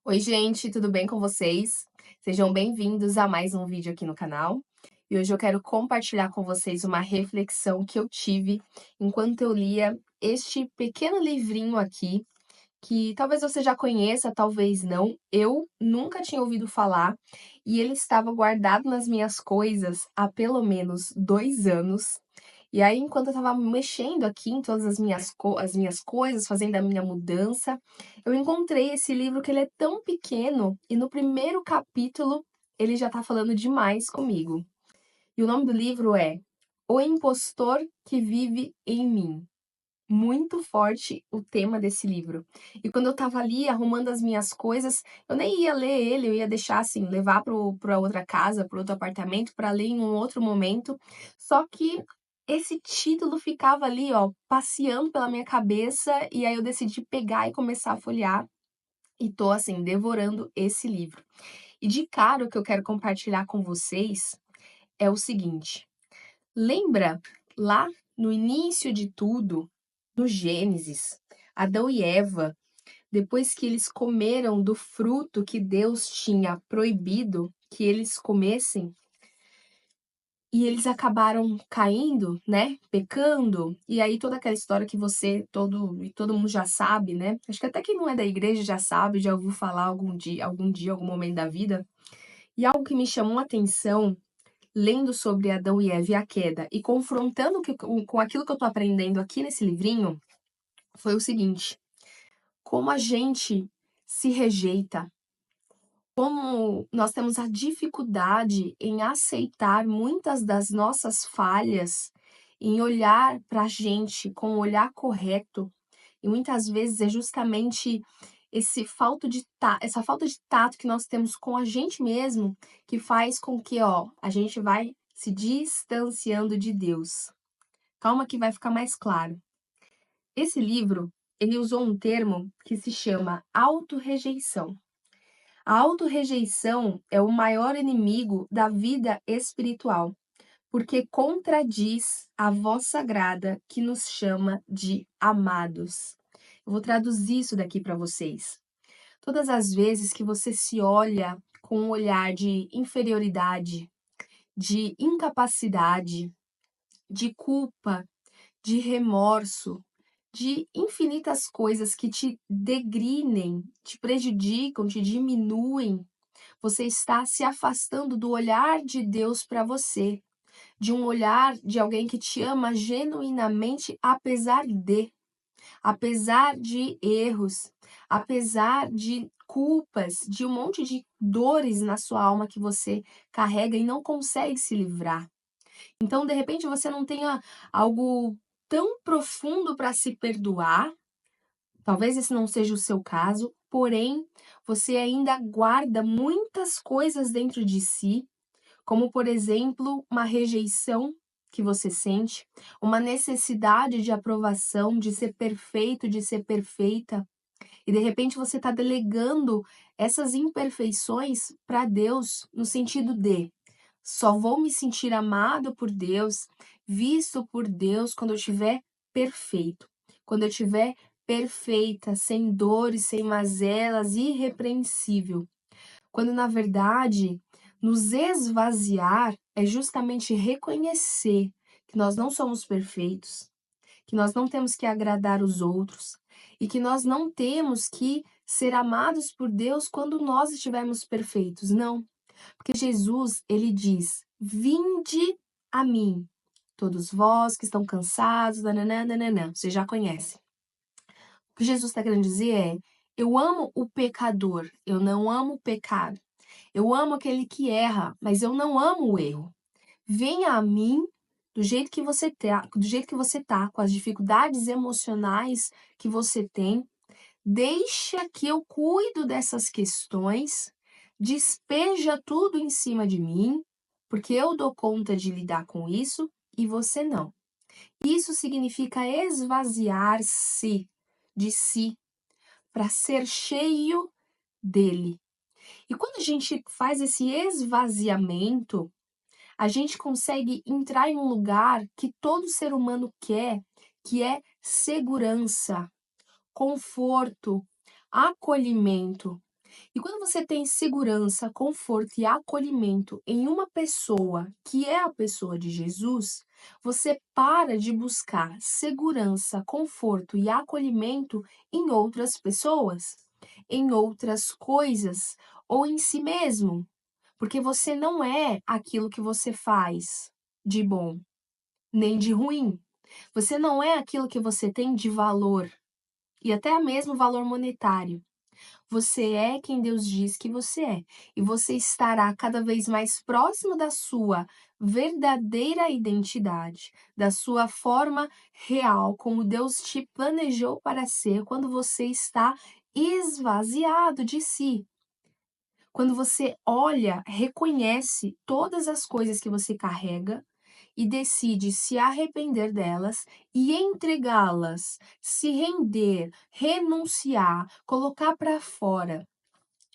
Oi, gente, tudo bem com vocês? Sejam bem-vindos a mais um vídeo aqui no canal. E hoje eu quero compartilhar com vocês uma reflexão que eu tive enquanto eu lia este pequeno livrinho aqui, que talvez você já conheça, talvez não. Eu nunca tinha ouvido falar e ele estava guardado nas minhas coisas há pelo menos 2 anos. E aí, enquanto eu estava mexendo aqui em todas as minhas coisas, fazendo a minha mudança, eu encontrei esse livro que ele é tão pequeno e no primeiro capítulo ele já está falando demais comigo. E o nome do livro é O Impostor que Vive em Mim. Muito forte o tema desse livro. E quando eu estava ali arrumando as minhas coisas, eu nem ia ler ele, eu ia deixar assim, levar para outra casa, para outro apartamento, para ler em um outro momento. Só que esse título ficava ali, ó, passeando pela minha cabeça, e aí eu decidi pegar e começar a folhear, e tô assim, devorando esse livro. E de cara, o que eu quero compartilhar com vocês é o seguinte: lembra lá no início de tudo, no Gênesis, Adão e Eva, depois que eles comeram do fruto que Deus tinha proibido que eles comessem, e eles acabaram caindo, né, pecando, e aí toda aquela história que todo mundo já sabe, né? Acho que até quem não é da igreja já sabe, já ouviu falar algum momento da vida. E algo que me chamou a atenção lendo sobre Adão e Eva e a queda e confrontando com aquilo que eu tô aprendendo aqui nesse livrinho, foi o seguinte: como a gente se rejeita, como nós temos a dificuldade em aceitar muitas das nossas falhas, em olhar para a gente com o olhar correto, e muitas vezes é justamente essa falta de tato que nós temos com a gente mesmo que faz com que, ó, a gente vai se distanciando de Deus. Calma que vai ficar mais claro. Esse livro, ele usou um termo que se chama autorrejeição. A autorrejeição é o maior inimigo da vida espiritual, porque contradiz a voz sagrada que nos chama de amados. Eu vou traduzir isso daqui para vocês. Todas as vezes que você se olha com um olhar de inferioridade, de incapacidade, de culpa, de remorso, de infinitas coisas que te degrinem, te prejudicam, te diminuem, você está se afastando do olhar de Deus para você, de um olhar de alguém que te ama genuinamente, apesar de erros, apesar de culpas, de um monte de dores na sua alma que você carrega e não consegue se livrar. Então, de repente, você não tenha algo tão profundo para se perdoar, talvez esse não seja o seu caso, porém, você ainda guarda muitas coisas dentro de si, como, por exemplo, uma rejeição que você sente, uma necessidade de aprovação, de ser perfeito, de ser perfeita, e de repente você está delegando essas imperfeições para Deus, no sentido de só vou me sentir amado por Deus, visto por Deus quando eu estiver perfeito, quando eu estiver perfeita, sem dores, sem mazelas, irrepreensível. Quando na verdade, nos esvaziar é justamente reconhecer que nós não somos perfeitos, que nós não temos que agradar os outros e que nós não temos que ser amados por Deus quando nós estivermos perfeitos. Não, porque Jesus, ele diz: "Vinde a mim, todos vós que estão cansados, nananã, nananã", você já conhece. O que Jesus está querendo dizer é: eu amo o pecador, eu não amo o pecado. Eu amo aquele que erra, mas eu não amo o erro. Venha a mim do jeito que você tá, com as dificuldades emocionais que você tem. Deixa que eu cuido dessas questões, despeja tudo em cima de mim, porque eu dou conta de lidar com isso e você não. Isso significa esvaziar-se de si para ser cheio dele. E quando a gente faz esse esvaziamento, a gente consegue entrar em um lugar que todo ser humano quer, que é segurança, conforto, acolhimento. E quando você tem segurança, conforto e acolhimento em uma pessoa, que é a pessoa de Jesus, você para de buscar segurança, conforto e acolhimento em outras pessoas, em outras coisas ou em si mesmo, porque você não é aquilo que você faz de bom, nem de ruim. Você não é aquilo que você tem de valor e até mesmo valor monetário. Você é quem Deus diz que você é, e você estará cada vez mais próximo da sua verdadeira identidade, da sua forma real, como Deus te planejou para ser quando você está esvaziado de si. Quando você olha, reconhece todas as coisas que você carrega e decide se arrepender delas e entregá-las, se render, renunciar, colocar para fora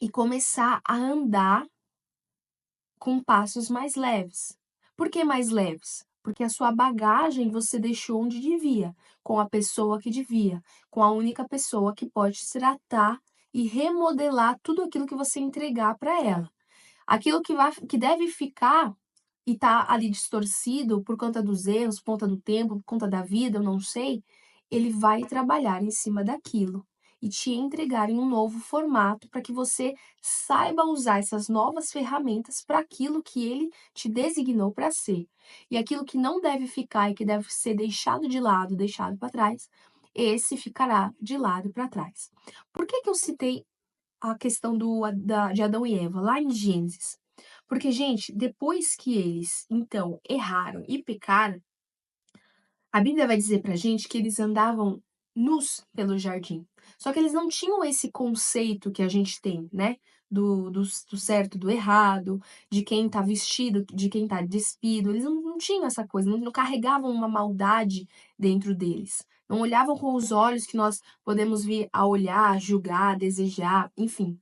e começar a andar com passos mais leves. Por que mais leves? Porque a sua bagagem você deixou onde devia, com a pessoa que devia, com a única pessoa que pode se tratar e remodelar tudo aquilo que você entregar para ela. Aquilo que deve ficar e tá ali distorcido por conta dos erros, por conta do tempo, por conta da vida, eu não sei, ele vai trabalhar em cima daquilo e te entregar em um novo formato para que você saiba usar essas novas ferramentas para aquilo que ele te designou para ser. E aquilo que não deve ficar e que deve ser deixado de lado, deixado para trás, esse ficará de lado para trás. Por que que eu citei a questão de Adão e Eva, lá em Gênesis? Porque, gente, depois que eles, então, erraram e pecaram, a Bíblia vai dizer pra gente que eles andavam nus pelo jardim. Só que eles não tinham esse conceito que a gente tem, né? Do certo, do errado, de quem tá vestido, de quem tá despido. Eles não tinham essa coisa, não carregavam uma maldade dentro deles. Não olhavam com os olhos que nós podemos vir a olhar, julgar, desejar, enfim.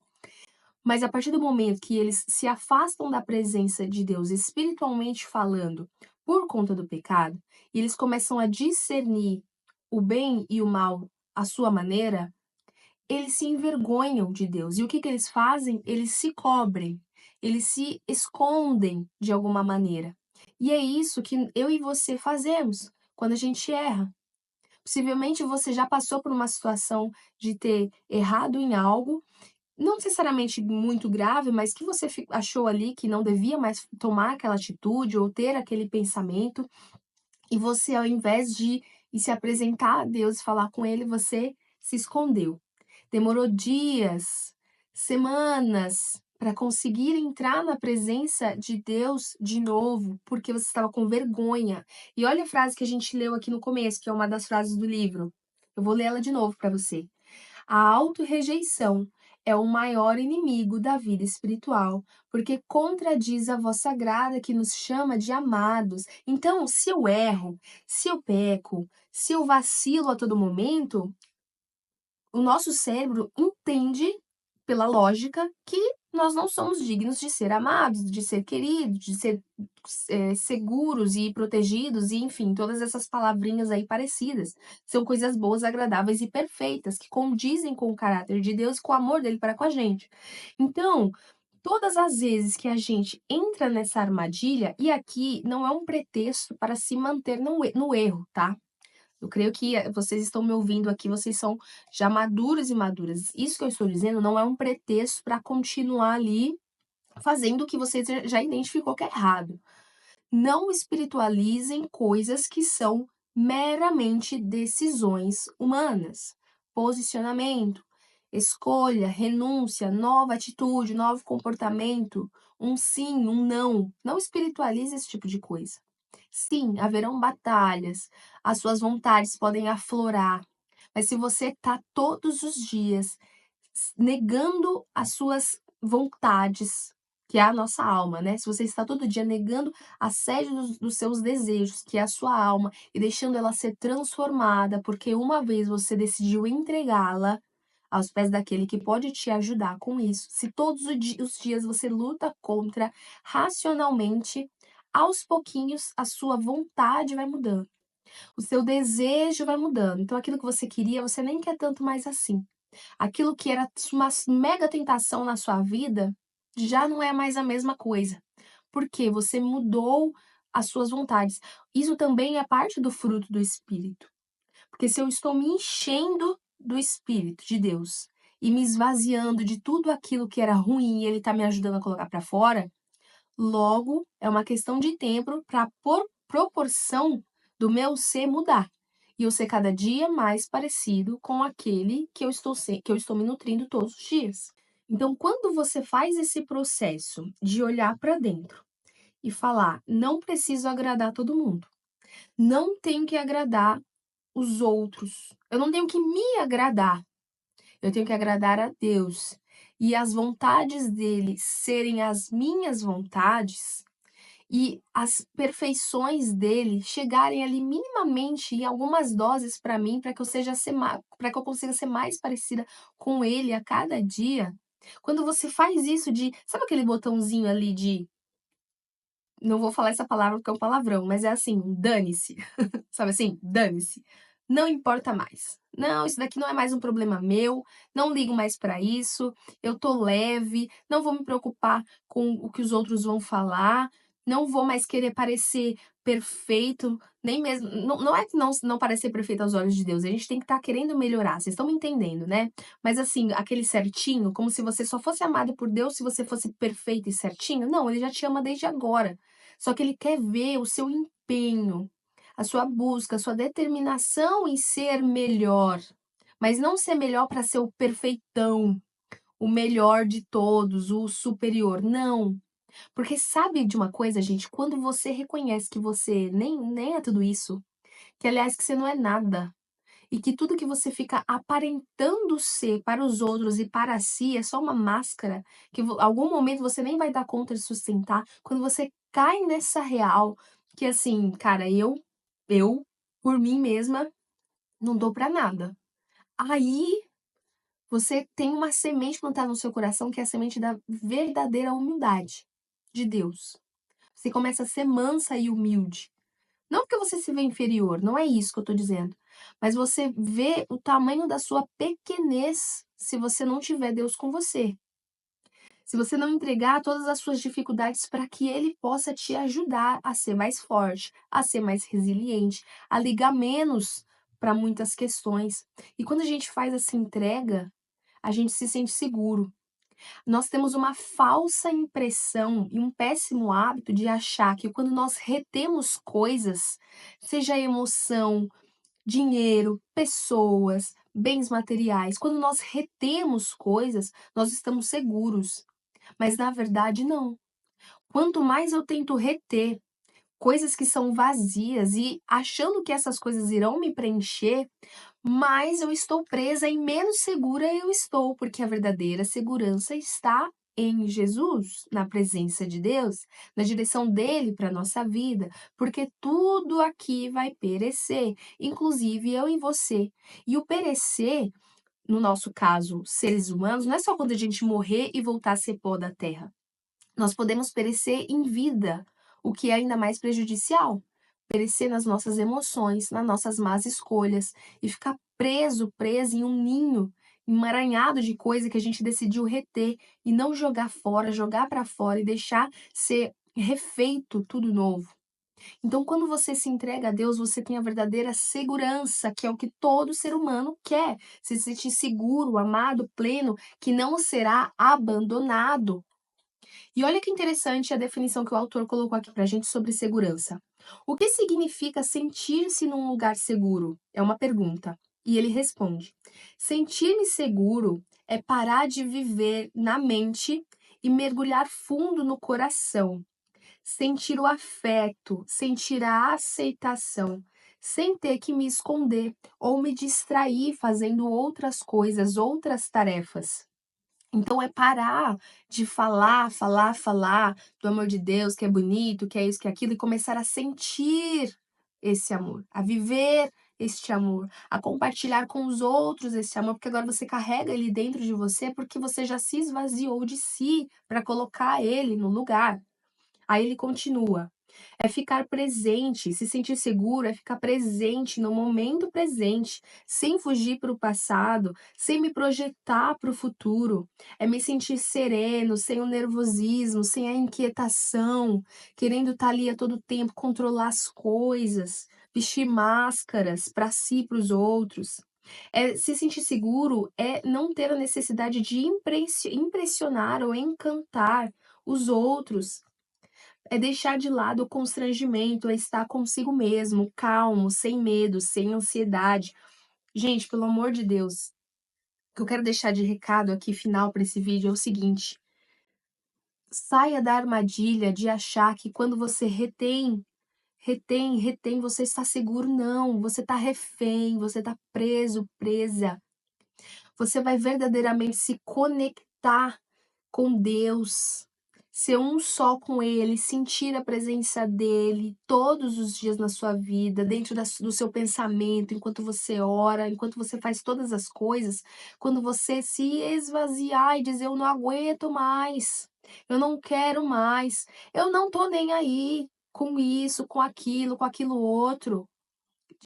Mas a partir do momento que eles se afastam da presença de Deus, espiritualmente falando, por conta do pecado, e eles começam a discernir o bem e o mal à sua maneira, eles se envergonham de Deus. E o que que eles fazem? Eles se cobrem, eles se escondem de alguma maneira. E é isso que eu e você fazemos quando a gente erra. Possivelmente você já passou por uma situação de ter errado em algo, não necessariamente muito grave, mas que você achou ali que não devia mais tomar aquela atitude ou ter aquele pensamento, e você, ao invés de ir se apresentar a Deus e falar com Ele, você se escondeu. Demorou dias, semanas para conseguir entrar na presença de Deus de novo, porque você estava com vergonha. E olha a frase que a gente leu aqui no começo, que é uma das frases do livro. Eu vou ler ela de novo para você. A autorrejeição é o maior inimigo da vida espiritual, porque contradiz a vossa grada que nos chama de amados. Então, se eu erro, se eu peco, se eu vacilo a todo momento, o nosso cérebro entende, pela lógica, que nós não somos dignos de ser amados, de ser queridos, de ser seguros e protegidos, e enfim, todas essas palavrinhas aí parecidas. São coisas boas, agradáveis e perfeitas, que condizem com o caráter de Deus e com o amor dele para com a gente. Então, todas as vezes que a gente entra nessa armadilha, e aqui não é um pretexto para se manter no erro, tá? Eu creio que vocês estão me ouvindo aqui, vocês são já maduros e maduras. Isso que eu estou dizendo não é um pretexto para continuar ali fazendo o que você já identificou que é errado. Não espiritualizem coisas que são meramente decisões humanas. Posicionamento, escolha, renúncia, nova atitude, novo comportamento, um sim, um não. Não espiritualize esse tipo de coisa. Sim, haverão batalhas, as suas vontades podem aflorar, mas se você está todos os dias negando as suas vontades, que é a nossa alma, né? Se você está todo dia negando a sede dos seus desejos, que é a sua alma, e deixando ela ser transformada, porque uma vez você decidiu entregá-la aos pés daquele que pode te ajudar com isso, se todos os dias você luta contra racionalmente, aos pouquinhos a sua vontade vai mudando, o seu desejo vai mudando. Então aquilo que você queria, você nem quer tanto mais assim. aquilo que era uma mega tentação na sua vida, já não é mais a mesma coisa, porque você mudou as suas vontades. Isso também é parte do fruto do Espírito, porque se eu estou me enchendo do Espírito de Deus e me esvaziando de tudo aquilo que era ruim e Ele está me ajudando a colocar para fora, logo é uma questão de tempo para por proporção do meu ser mudar. E eu ser cada dia mais parecido com aquele que eu estou me nutrindo todos os dias. Então, quando você faz esse processo de olhar para dentro e falar: "Não preciso agradar todo mundo, não tenho que agradar os outros, eu não tenho que me agradar, eu tenho que agradar a Deus, e as vontades dele serem as minhas vontades, e as perfeições dele chegarem ali minimamente em algumas doses para mim, para que eu seja para que eu consiga ser mais parecida com ele a cada dia". Quando você faz isso de, sabe aquele botãozinho ali de, não vou falar essa palavra porque é um palavrão, mas é assim, dane-se. Sabe assim? Dane-se. Não importa mais. Não, isso daqui não é mais um problema meu, não ligo mais para isso, eu tô leve, não vou me preocupar com o que os outros vão falar, não vou mais querer parecer perfeito, nem mesmo. Não é que não parecer perfeito aos olhos de Deus, a gente tem que estar querendo melhorar, vocês estão me entendendo, né? Mas assim, aquele certinho, como se você só fosse amado por Deus se você fosse perfeito e certinho. Não, ele já te ama desde agora. Só que ele quer ver o seu empenho, a sua busca, a sua determinação em ser melhor, mas não ser melhor para ser o perfeitão, o melhor de todos, o superior, não. Porque sabe de uma coisa, gente? Quando você reconhece que você nem é tudo isso, que aliás que você não é nada, e que tudo que você fica aparentando ser para os outros e para si é só uma máscara, que algum momento você nem vai dar conta de sustentar, quando você cai nessa real, que assim, cara, eu, por mim mesma, não dou pra nada. Aí você tem uma semente plantada no seu coração, que é a semente da verdadeira humildade de Deus. Você começa a ser mansa e humilde. Não porque você se vê inferior, não é isso que eu tô dizendo. Mas você vê o tamanho da sua pequenez se você não tiver Deus com você. Se você não entregar todas as suas dificuldades para que Ele possa te ajudar a ser mais forte, a ser mais resiliente, a ligar menos para muitas questões. E quando a gente faz essa entrega, a gente se sente seguro. Nós temos uma falsa impressão e um péssimo hábito de achar que quando nós retemos coisas, seja emoção, dinheiro, pessoas, bens materiais, quando nós retemos coisas, nós estamos seguros. Mas na verdade, não. Quanto mais eu tento reter coisas que são vazias e achando que essas coisas irão me preencher, mais eu estou presa e menos segura eu estou, porque a verdadeira segurança está em Jesus, na presença de Deus, na direção dele para a nossa vida, porque tudo aqui vai perecer, inclusive eu e você. E o perecer, no nosso caso, seres humanos, não é só quando a gente morrer e voltar a ser pó da terra. Nós podemos perecer em vida, o que é ainda mais prejudicial. Perecer nas nossas emoções, nas nossas más escolhas e ficar preso em um ninho emaranhado de coisa que a gente decidiu reter e não jogar fora, jogar para fora e deixar ser refeito tudo novo. Então, quando você se entrega a Deus, você tem a verdadeira segurança, que é o que todo ser humano quer, se sentir seguro, amado, pleno, que não será abandonado. E olha que interessante a definição que o autor colocou aqui para a gente sobre segurança. O que significa sentir-se num lugar seguro? É uma pergunta. E ele responde: sentir-me seguro é parar de viver na mente e mergulhar fundo no coração. Sentir o afeto, sentir a aceitação, sem ter que me esconder ou me distrair fazendo outras coisas, outras tarefas. Então é parar de falar do amor de Deus, que é bonito, que é isso, que é aquilo, e começar a sentir esse amor, a viver este amor, a compartilhar com os outros esse amor, porque agora você carrega ele dentro de você, porque você já se esvaziou de si para colocar ele no lugar. Aí ele continua. É ficar presente, se sentir seguro é ficar presente no momento presente, sem fugir para o passado, sem me projetar para o futuro. É me sentir sereno, sem o nervosismo, sem a inquietação, querendo estar ali a todo tempo, controlar as coisas, vestir máscaras para si e para os outros. Se sentir seguro é não ter a necessidade de impressionar ou encantar os outros, é deixar de lado o constrangimento, é estar consigo mesmo, calmo, sem medo, sem ansiedade. Gente, pelo amor de Deus, o que eu quero deixar de recado aqui final para esse vídeo é o seguinte: saia da armadilha de achar que quando você retém, você está seguro. Não, você está refém, você está preso, presa. Você vai verdadeiramente se conectar com Deus, ser um só com Ele, sentir a presença dEle todos os dias na sua vida, dentro do seu pensamento, enquanto você ora, enquanto você faz todas as coisas, quando você se esvaziar e dizer: eu não aguento mais, eu não quero mais, eu não tô nem aí com isso, com aquilo outro.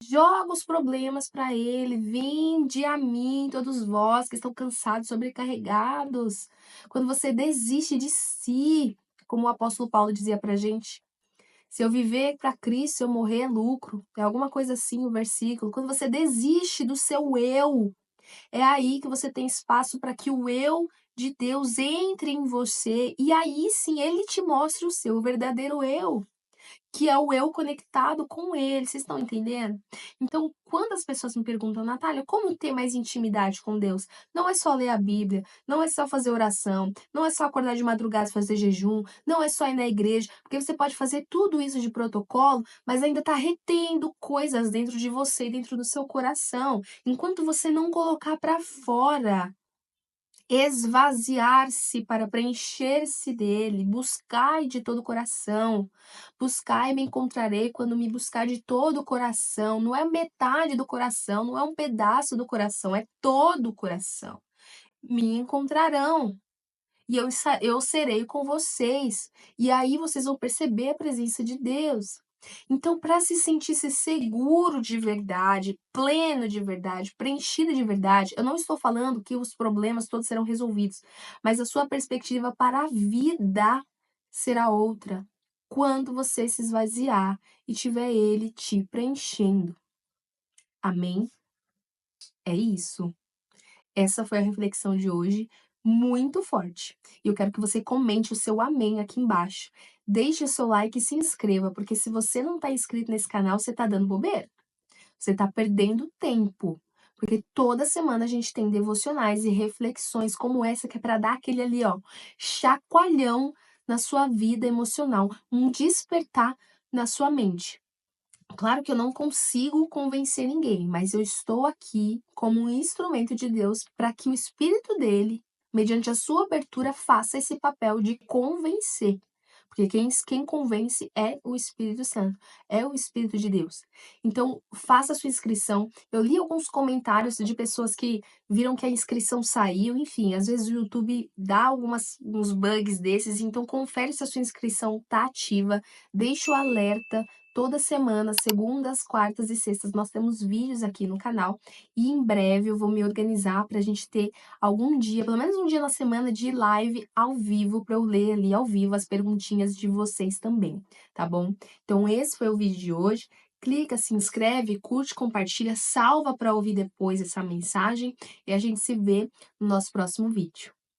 Joga os problemas para Ele, vinde a mim, todos vós que estão cansados, sobrecarregados. Quando você desiste de si, como o apóstolo Paulo dizia pra gente, se eu viver para Cristo, se eu morrer é lucro. É alguma coisa assim o versículo. Quando você desiste do seu eu, é aí que você tem espaço para que o eu de Deus entre em você e aí sim Ele te mostre o seu verdadeiro eu, que é o eu conectado com ele, vocês estão entendendo? Então, quando as pessoas me perguntam: Natália, como ter mais intimidade com Deus? Não é só ler a Bíblia, não é só fazer oração, não é só acordar de madrugada e fazer jejum, não é só ir na igreja, porque você pode fazer tudo isso de protocolo, mas ainda está retendo coisas dentro de você, dentro do seu coração. Enquanto você não colocar para fora, esvaziar-se para preencher-se dele, buscai de todo o coração, buscai e me encontrarei quando me buscar de todo o coração, não é metade do coração, não é um pedaço do coração, é todo o coração. Me encontrarão e eu serei com vocês, e aí vocês vão perceber a presença de Deus. Então, para se sentir seguro de verdade, pleno de verdade, preenchido de verdade, eu não estou falando que os problemas todos serão resolvidos, mas a sua perspectiva para a vida será outra quando você se esvaziar e tiver Ele te preenchendo. Amém? É isso. Essa foi a reflexão de hoje, muito forte. E eu quero que você comente o seu amém aqui embaixo. Deixe o seu like e se inscreva, porque se você não está inscrito nesse canal, você está dando bobeira. Você está perdendo tempo. Porque toda semana a gente tem devocionais e reflexões como essa, que é para dar aquele ali, ó, chacoalhão na sua vida emocional, um despertar na sua mente. Claro que eu não consigo convencer ninguém, mas eu estou aqui como um instrumento de Deus para que o Espírito dele, mediante a sua abertura, faça esse papel de convencer. Porque quem convence é o Espírito Santo, é o Espírito de Deus. Então, faça a sua inscrição. Eu li alguns comentários de pessoas que viram que a inscrição saiu, enfim, às vezes o YouTube dá uns bugs desses, então confere se a sua inscrição está ativa, deixa o alerta. Toda semana, segundas, quartas e sextas, nós temos vídeos aqui no canal e em breve eu vou me organizar para a gente ter algum dia, pelo menos um dia na semana, de live ao vivo para eu ler ali ao vivo as perguntinhas de vocês também, tá bom? Então esse foi o vídeo de hoje. Clica, se inscreve, curte, compartilha, salva para ouvir depois essa mensagem e a gente se vê no nosso próximo vídeo.